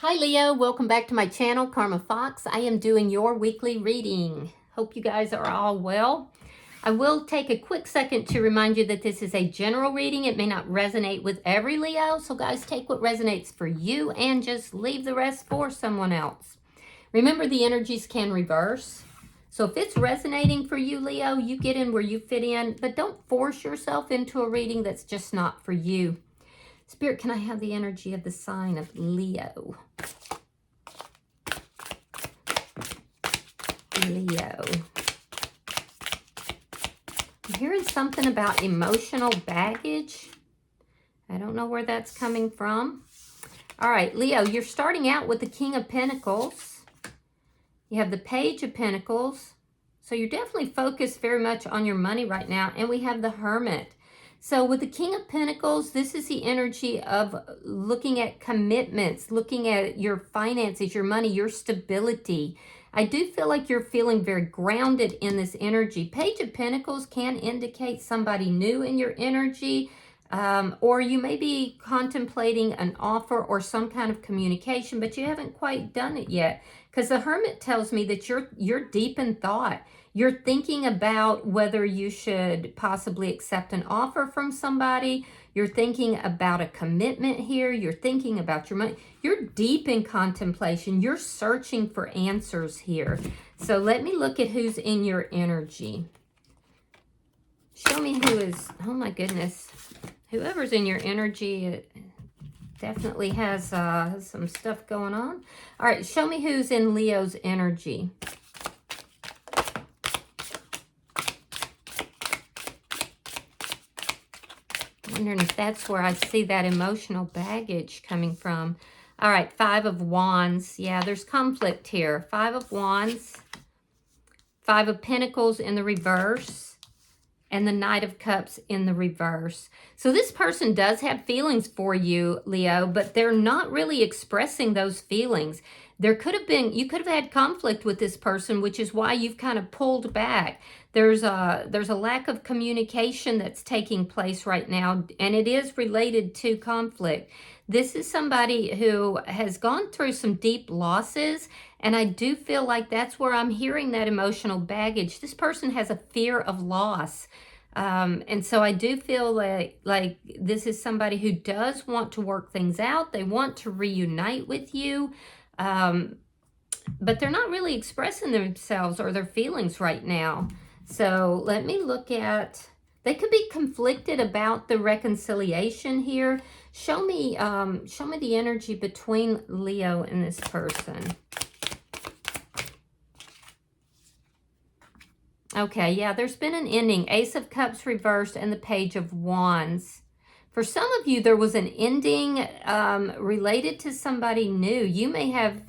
Hi Leo, welcome back to my channel, Karma Fox. I am doing your weekly reading. Hope you guys are all well. I will take a quick second to remind you that this is a general reading. It may not resonate with every Leo, so guys, take what resonates for you and just leave the rest for someone else. Remember, the energies can reverse. So if it's resonating for you, Leo, you get in where you fit in, but don't force yourself into a reading that's just not for you. Spirit, can I have the energy of the sign of Leo? Leo. I'm hearing something about emotional baggage. I don't know where that's coming from. All right, Leo, you're starting out with the King of Pentacles. You have the Page of Pentacles. So you're definitely focused very much on your money right now. And we have the Hermit. So with the King of Pentacles, this is the energy of looking at commitments, looking at your finances, your money, your stability. I do feel like you're feeling very grounded in this energy. Page of Pentacles can indicate somebody new in your energy, or you may be contemplating an offer or some kind of communication, but you haven't quite done it yet. Because the Hermit tells me that you're deep in thought. You're thinking about whether you should possibly accept an offer from somebody. You're thinking about a commitment here. You're thinking about your money. You're deep in contemplation. You're searching for answers here. So let me look at who's in your energy. Show me who is, oh my goodness. Whoever's in your energy definitely has some stuff going on. All right, show me who's in Leo's energy. Wondering if that's where I see that emotional baggage coming from. All right, Five of Wands. Yeah, there's conflict here. Five of Wands, Five of Pentacles in the reverse, and the Knight of Cups in the reverse. So this person does have feelings for you, Leo, but they're not really expressing those feelings. There could have been, you could have had conflict with this person, which is why you've kind of pulled back. There's a lack of communication that's taking place right now, and it is related to conflict. This is somebody who has gone through some deep losses, and I do feel like that's where I'm hearing that emotional baggage. This person has a fear of loss. And so I do feel like this is somebody who does want to work things out. They want to reunite with you. But they're not really expressing themselves or their feelings right now. So let me look at, they could be conflicted about the reconciliation here. Show me the energy between Leo and this person. Okay, yeah, there's been an ending. Ace of Cups reversed and the Page of Wands. For some of you, there was an ending related to somebody new. You may have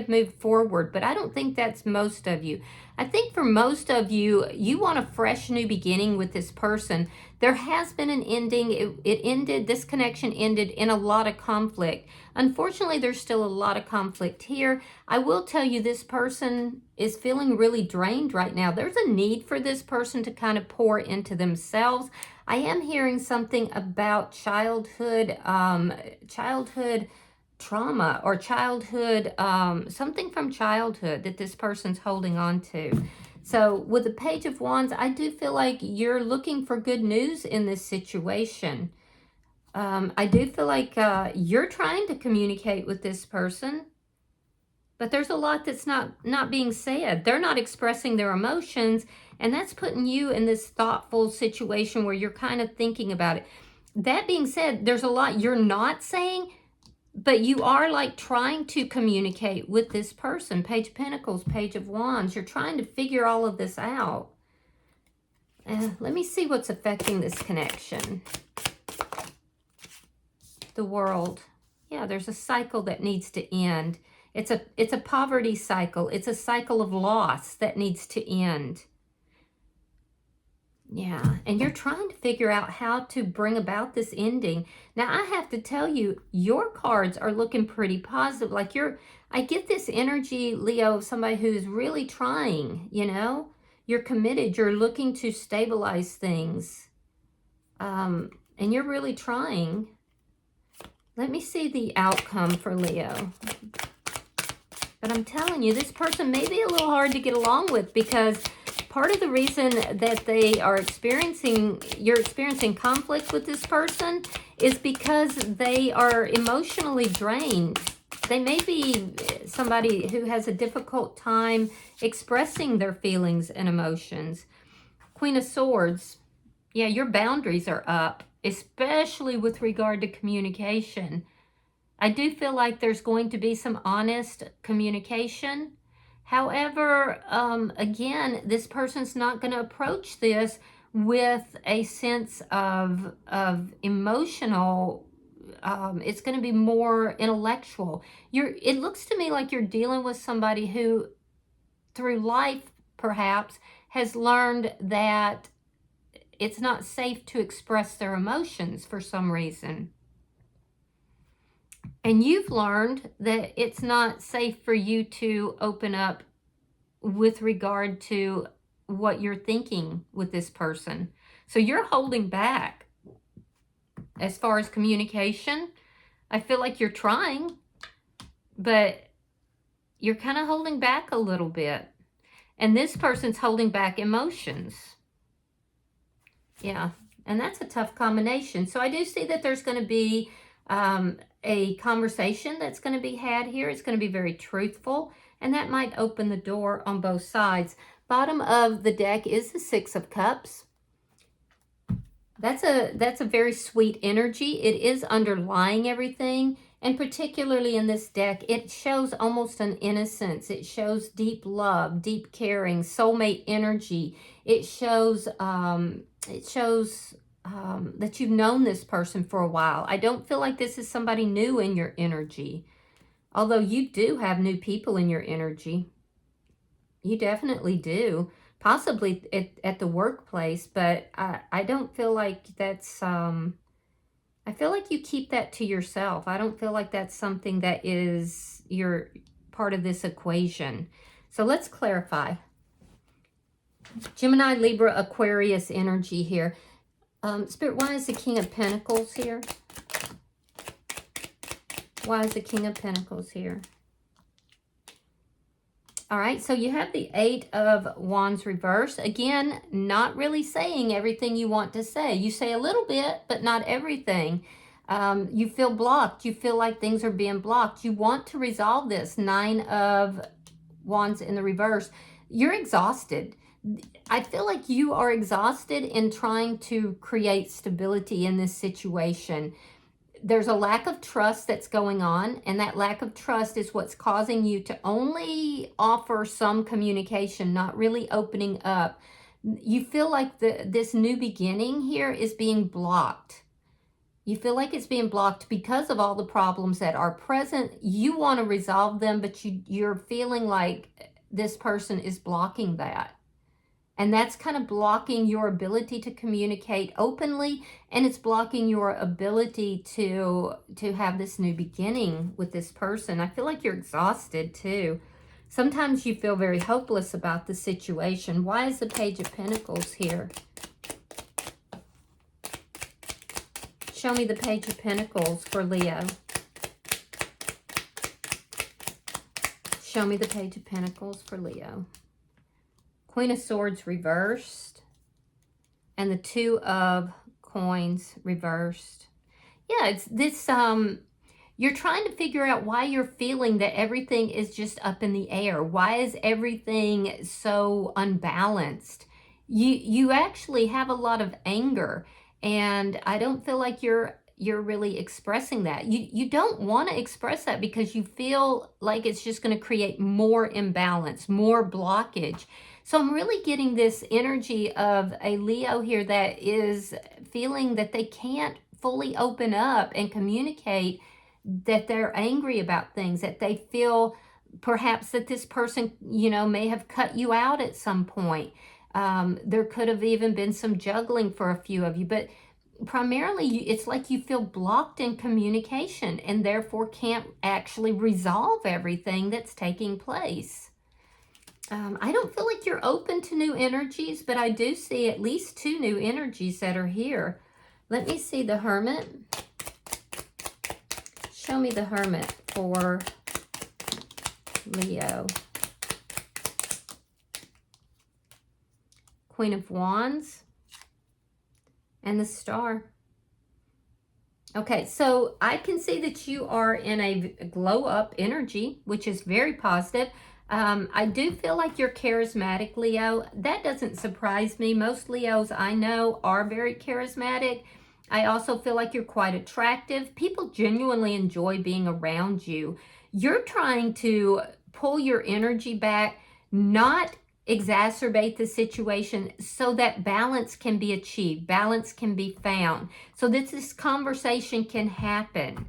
moved forward, but I don't think that's most of you. I think for most of you, you want a fresh new beginning with this person. There has been an ending. It ended, this connection ended in a lot of conflict. Unfortunately, there's still a lot of conflict here. I will tell you, this person is feeling really drained right now. There's a need for this person to kind of pour into themselves. I am hearing something about childhood trauma or childhood, something from childhood that this person's holding on to. So with the Page of Wands, I do feel like you're looking for good news in this situation. I do feel like you're trying to communicate with this person, but there's a lot that's not being said. They're not expressing their emotions, and that's putting you in this thoughtful situation where you're kind of thinking about it. That being said, there's a lot you're not saying, but you are like trying to communicate with this person. Page of Pentacles, Page of Wands. You're trying to figure all of this out. Let me see what's affecting this connection. The World. Yeah, there's a cycle that needs to end. It's a poverty cycle. It's a cycle of loss that needs to end. Yeah, and you're trying to figure out how to bring about this ending. Now, I have to tell you, your cards are looking pretty positive. Like I get this energy, Leo, of somebody who's really trying, you know? You're committed. You're looking to stabilize things. And you're really trying. Let me see the outcome for Leo. But I'm telling you, this person may be a little hard to get along with, because part of the reason that you're experiencing conflict with this person is because they are emotionally drained. They may be somebody who has a difficult time expressing their feelings and emotions. Queen of Swords. Yeah, your boundaries are up, especially with regard to communication. I do feel like there's going to be some honest communication. However, again, this person's not going to approach this with a sense of emotional. It's going to be more intellectual. It looks to me like you're dealing with somebody who, through life, perhaps, has learned that it's not safe to express their emotions for some reason. And you've learned that it's not safe for you to open up with regard to what you're thinking with this person. So you're holding back as far as communication. I feel like you're trying, but you're kind of holding back a little bit. And this person's holding back emotions. Yeah, and that's a tough combination. So I do see that there's going to be a conversation that's going to be had here. It's going to be very truthful, and that might open the door on both sides. Bottom of the deck is the Six of Cups. That's a very sweet energy. It is underlying everything, and particularly in this deck, it shows almost an innocence. It shows deep love, deep caring, soulmate energy. It shows that you've known this person for a while. I don't feel like this is somebody new in your energy, although you do have new people in your energy. You definitely do. Possibly at the workplace, but I don't feel like that's, I feel like you keep that to yourself. I don't feel like that's something that is your part of this equation. So let's clarify. Gemini, Libra, Aquarius energy here. Spirit, why is the King of Pentacles here? Why is the King of Pentacles here? All right, so you have the Eight of Wands reversed. Again, not really saying everything you want to say. You say a little bit, but not everything. You feel blocked. You feel like things are being blocked. You want to resolve this. Nine of Wands in the reverse. You're exhausted. I feel like you are exhausted in trying to create stability in this situation. There's a lack of trust that's going on, and that lack of trust is what's causing you to only offer some communication, not really opening up. You feel like this new beginning here is being blocked. You feel like it's being blocked because of all the problems that are present. You want to resolve them, but you're feeling like this person is blocking that. And that's kind of blocking your ability to communicate openly, and it's blocking your ability to have this new beginning with this person. I feel like you're exhausted too. Sometimes you feel very hopeless about the situation. Why is the Page of Pentacles here? Show me the Page of Pentacles for Leo. Show me the Page of Pentacles for Leo. Queen of Swords reversed, and the Two of Coins reversed. Yeah, it's this, you're trying to figure out why you're feeling that everything is just up in the air. Why is everything so unbalanced? You actually have a lot of anger, and I don't feel like you're really expressing that. You don't want to express that because you feel like it's just going to create more imbalance, more blockage. So I'm really getting this energy of a Leo here that is feeling that they can't fully open up and communicate, that they're angry about things, that they feel perhaps that this person, you know, may have cut you out at some point. There could have even been some juggling for a few of you, but primarily it's like you feel blocked in communication and therefore can't actually resolve everything that's taking place. I don't feel like you're open to new energies, but I do see at least two new energies that are here. Let me see the Hermit. Show me the Hermit for Leo. Queen of Wands and the Star. Okay, so I can see that you are in a glow up energy, which is very positive. I do feel like you're charismatic, Leo. That doesn't surprise me. Most Leos I know are very charismatic. I also feel like you're quite attractive. People genuinely enjoy being around you. You're trying to pull your energy back, not exacerbate the situation, so that balance can be achieved, balance can be found, so that this conversation can happen.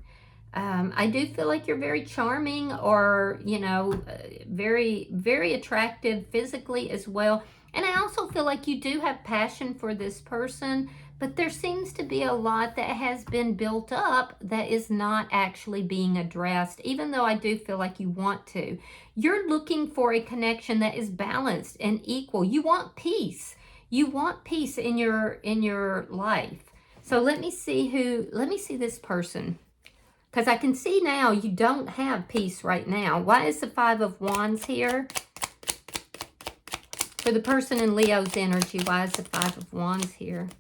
I do feel like you're very charming, or, you know, very, very attractive physically as well. And I also feel like you do have passion for this person, but there seems to be a lot that has been built up that is not actually being addressed, even though I do feel like you want to. You're looking for a connection that is balanced and equal. You want peace. You want peace in your life. So let me see this person. Because I can see now you don't have peace right now. Why is the Five of Wands here? For the person in Leo's energy, why is the Five of Wands here?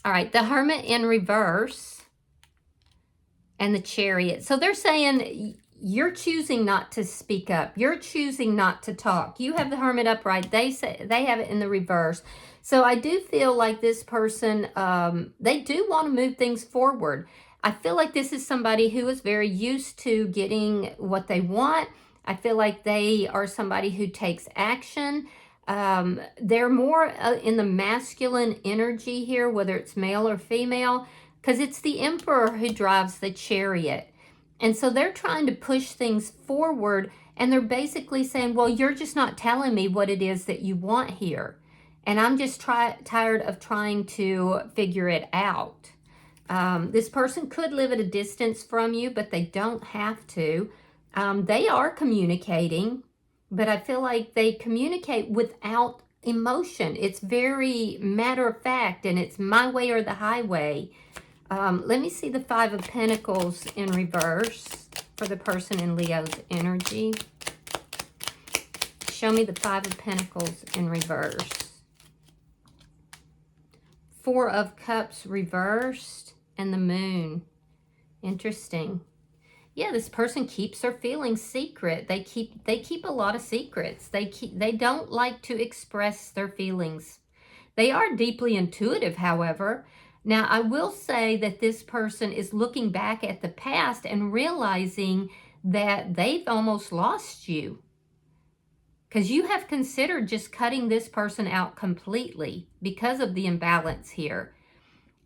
All right, the Hermit in reverse and the Chariot. So they're saying you're choosing not to speak up. You're choosing not to talk. You have the Hermit upright. They say they have it in the reverse. So I do feel like this person, they do want to move things forward. I feel like this is somebody who is very used to getting what they want. I feel like they are somebody who takes action. They're more in the masculine energy here, whether it's male or female, because it's the Emperor who drives the Chariot. And so they're trying to push things forward, and they're basically saying, well, you're just not telling me what it is that you want here. And I'm just tired of trying to figure it out. This person could live at a distance from you, but they don't have to. They are communicating, but I feel like they communicate without emotion. It's very matter of fact, and it's my way or the highway. Let me see the Five of Pentacles in reverse for the person in Leo's energy. Show me the Five of Pentacles in reverse. Four of Cups reversed and the Moon. Interesting. Yeah, this person keeps their feelings secret. They keep a lot of secrets. They don't like to express their feelings. They are deeply intuitive, however. Now, I will say that this person is looking back at the past and realizing that they've almost lost you, because you have considered just cutting this person out completely because of the imbalance here.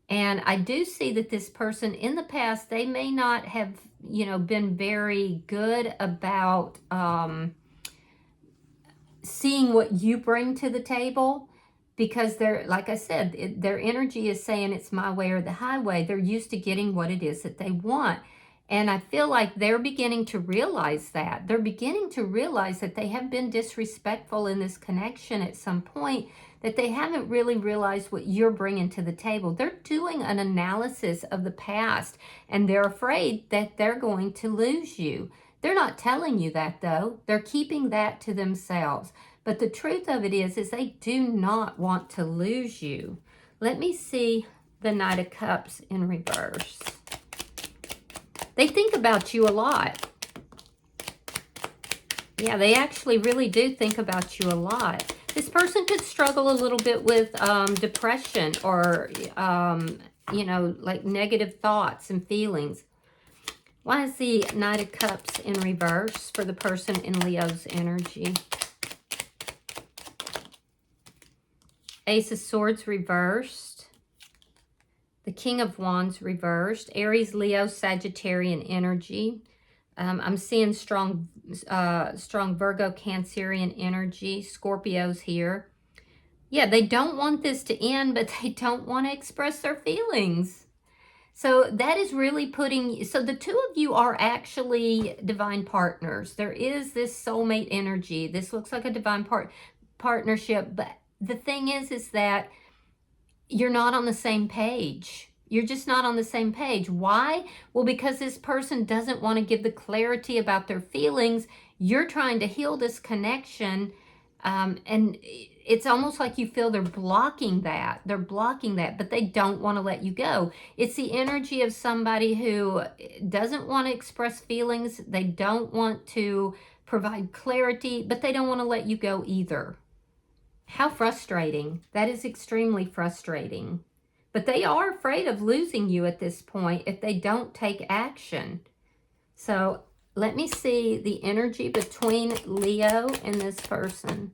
And I do see that this person in the past, they may not have, you know, been very good about seeing what you bring to the table, because they're, like I said, their energy is saying it's my way or the highway. They're used to getting what it is that they want. And I feel like they're beginning to realize that. They're beginning to realize that they have been disrespectful in this connection at some point, that they haven't really realized what you're bringing to the table. They're doing an analysis of the past, and they're afraid that they're going to lose you. They're not telling you that, though. They're keeping that to themselves. But the truth of it is they do not want to lose you. Let me see the Knight of Cups in reverse. They think about you a lot. Yeah, they actually really do think about you a lot. This person could struggle a little bit with depression or, you know, like negative thoughts and feelings. Why is the Knight of Cups in reverse for the person in Leo's energy? Ace of Swords reversed. The King of Wands reversed. Aries, Leo, Sagittarian energy. I'm seeing strong Virgo, Cancerian energy. Scorpios here. Yeah, they don't want this to end, but they don't want to express their feelings. So that is really putting... So the two of you are actually divine partners. There is this soulmate energy. This looks like a divine partnership, but the thing is that you're not on the same page. You're just not on the same page. Why? Well, because this person doesn't want to give the clarity about their feelings. You're trying to heal this connection, and it's almost like you feel they're blocking that. They're blocking that, but they don't want to let you go. It's the energy of somebody who doesn't want to express feelings. They don't want to provide clarity, but they don't want to let you go either. How frustrating. That is extremely frustrating. But they are afraid of losing you at this point if they don't take action. So let me see the energy between Leo and this person.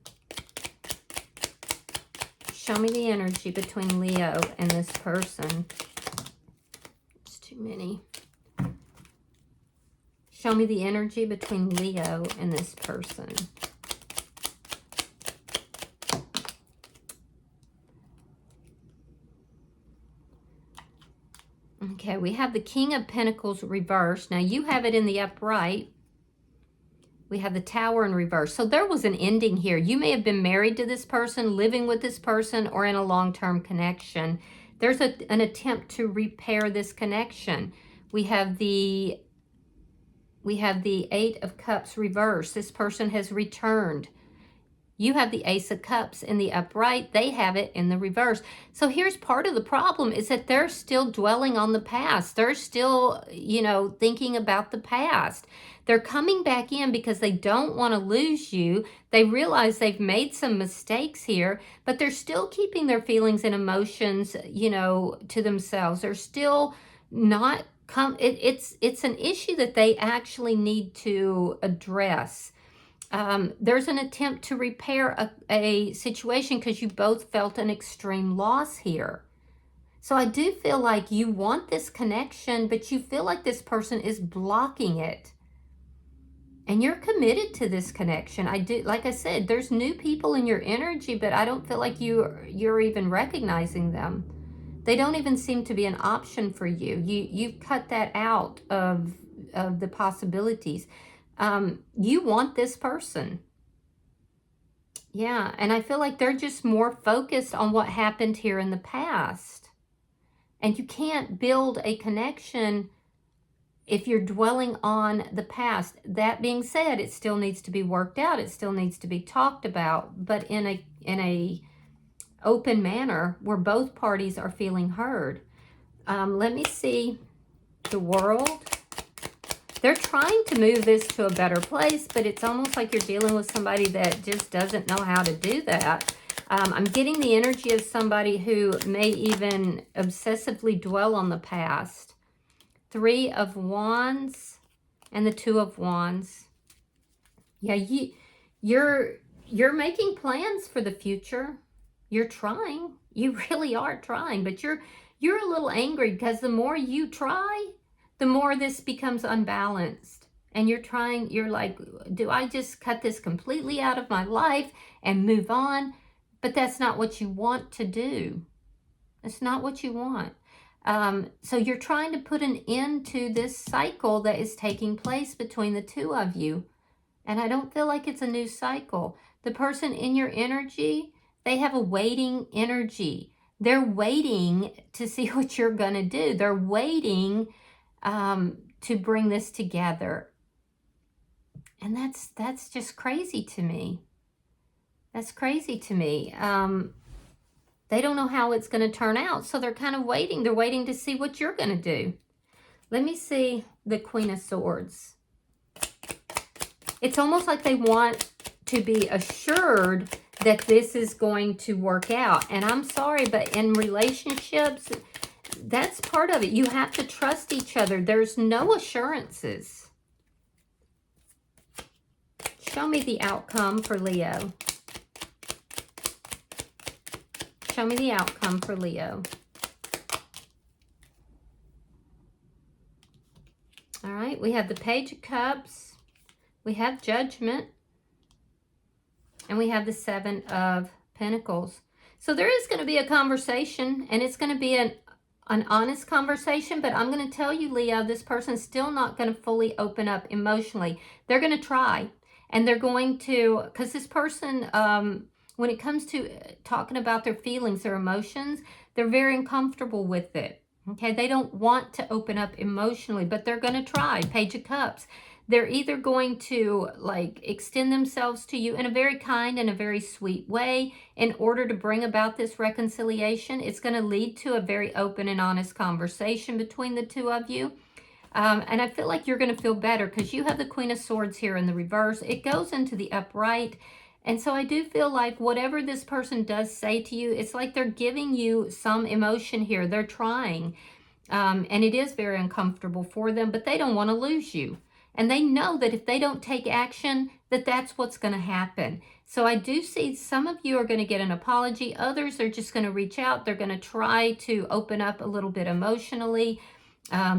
Show me the energy between Leo and this person. It's too many. Show me the energy between Leo and this person. Okay, we have the King of Pentacles reversed. Now, you have it in the upright. We have the Tower in reverse. So there was an ending here. You may have been married to this person, living with this person, or in a long-term connection. There's an attempt to repair this connection. We have the Eight of Cups reversed. This person has returned. You have the Ace of Cups in the upright. They have it in the reverse. So here's part of the problem is that they're still dwelling on the past. They're still, thinking about the past. They're coming back in because they don't want to lose you. They realize they've made some mistakes here, but they're still keeping their feelings and emotions, to themselves. They're still not it's an issue that they actually need to address. There's an attempt to repair a situation because you both felt an extreme loss here. So I do feel like you want this connection, but you feel like this person is blocking it. And you're committed to this connection. Like I said, there's new people in your energy, but I don't feel like you're even recognizing them. They don't even seem to be an option for you. You've cut that out of the possibilities. You want this person. Yeah, and I feel like they're just more focused on what happened here in the past. And you can't build a connection if you're dwelling on the past. That being said, it still needs to be worked out. It still needs to be talked about, but in a open manner where both parties are feeling heard. Let me see the World. They're trying to move this to a better place, but it's almost like you're dealing with somebody that just doesn't know how to do that. I'm getting the energy of somebody who may even obsessively dwell on the past. Three of Wands and the Two of Wands. Yeah, you're making plans for the future. You're trying. You really are trying, but you're a little angry because the more you try, the more this becomes unbalanced. And you're like, do I just cut this completely out of my life and move on? But that's not what you want to do. It's not what you want. So you're trying to put an end to this cycle that is taking place between the two of you. And I don't feel like it's a new cycle. The person in your energy, they have a waiting energy. They're waiting to see what you're going to do. They're waiting to bring this together. And that's just crazy to me. That's crazy to me. They don't know how it's going to turn out, so they're kind of waiting. They're waiting to see what you're going to do. Let me see the Queen of Swords. It's almost like they want to be assured that this is going to work out. And I'm sorry, but in relationships, that's part of it. You have to trust each other. There's no assurances. Show me the outcome for Leo. Show me the outcome for Leo. All right, we have the Page of Cups. We have Judgment. And we have the Seven of Pentacles. So there is going to be a conversation, and it's going to be an honest conversation, but I'm going to tell you, Leo, this person's still not going to fully open up emotionally. They're going to try, and they're going to, because this person, when it comes to talking about their feelings, their emotions, they're very uncomfortable with it. Okay, they don't want to open up emotionally, but they're going to try. Page of Cups. They're either going to like extend themselves to you in a very kind and a very sweet way in order to bring about this reconciliation. It's going to lead to a very open and honest conversation between the two of you. And I feel like you're going to feel better because you have the Queen of Swords here in the reverse. It goes into the upright. And so I do feel like whatever this person does say to you, it's like they're giving you some emotion here. They're trying. And it is very uncomfortable for them, but they don't want to lose you. And they know that if they don't take action, that that's what's going to happen. So I do see some of you are going to get an apology. Others are just going to reach out. They're going to try to open up a little bit emotionally.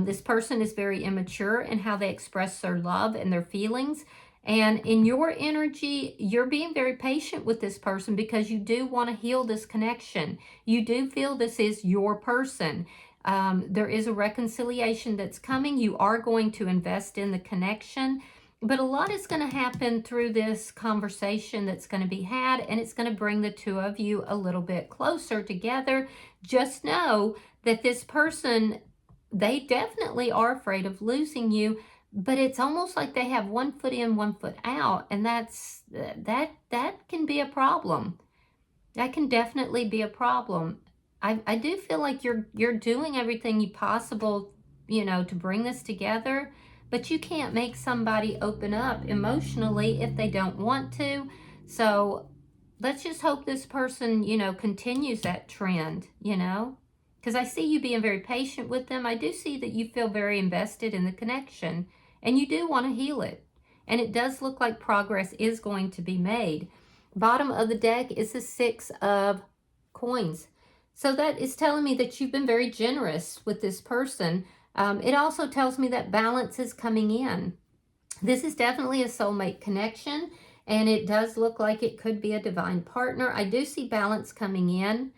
This person is very immature in how they express their love and their feelings. And in your energy, you're being very patient with this person because you do want to heal this connection. You do feel this is your person. There is a reconciliation that's coming. You are going to invest in the connection. But a lot is going to happen through this conversation that's going to be had, and it's going to bring the two of you a little bit closer together. Just know that this person, they definitely are afraid of losing you, but it's almost like they have one foot in, one foot out, and that can be a problem. That can definitely be a problem. I do feel like you're doing everything you possible, to bring this together, but you can't make somebody open up emotionally if they don't want to. So let's just hope this person, continues that trend, because I see you being very patient with them. I do see that you feel very invested in the connection, and you do want to heal it. And it does look like progress is going to be made. Bottom of the deck is the Six of Coins. So that is telling me that you've been very generous with this person. It also tells me that balance is coming in. This is definitely a soulmate connection, and it does look like it could be a divine partner. I do see balance coming in.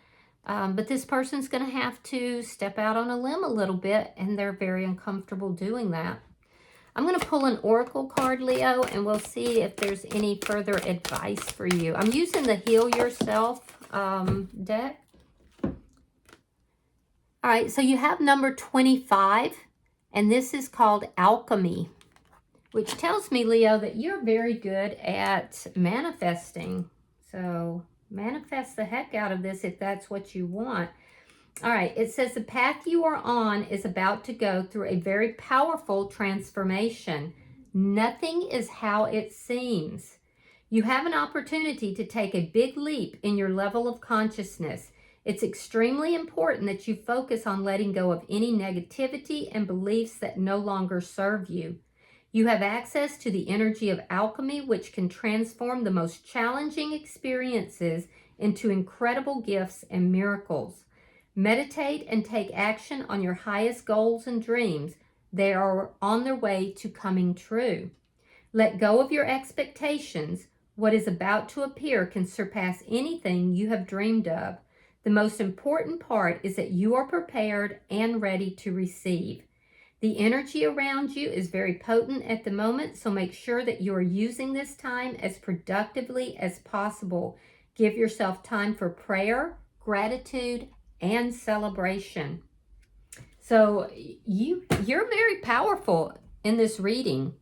But this person's going to have to step out on a limb a little bit, and they're very uncomfortable doing that. I'm going to pull an oracle card, Leo, and we'll see if there's any further advice for you. I'm using the Heal Yourself deck. All right, so you have number 25, and this is called Alchemy, which tells me, Leo, that you're very good at manifesting. So manifest the heck out of this if that's what you want. All right, it says the path you are on is about to go through a very powerful transformation. Nothing is how it seems. You have an opportunity to take a big leap in your level of consciousness. It's extremely important that you focus on letting go of any negativity and beliefs that no longer serve you. You have access to the energy of alchemy, which can transform the most challenging experiences into incredible gifts and miracles. Meditate and take action on your highest goals and dreams. They are on their way to coming true. Let go of your expectations. What is about to appear can surpass anything you have dreamed of. The most important part is that you are prepared and ready to receive. The energy around you is very potent at the moment, so make sure that you are using this time as productively as possible. Give yourself time for prayer, gratitude, and celebration. So you're very powerful in this reading.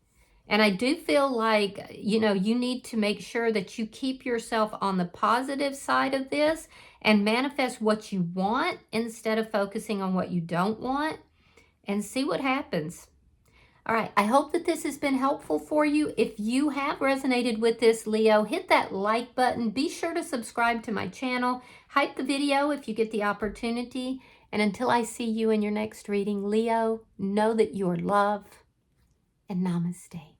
And I do feel like, you need to make sure that you keep yourself on the positive side of this and manifest what you want instead of focusing on what you don't want, and see what happens. All right, I hope that this has been helpful for you. If you have resonated with this, Leo, hit that like button. Be sure to subscribe to my channel. Hype the video if you get the opportunity. And until I see you in your next reading, Leo, know that you are loved, and namaste.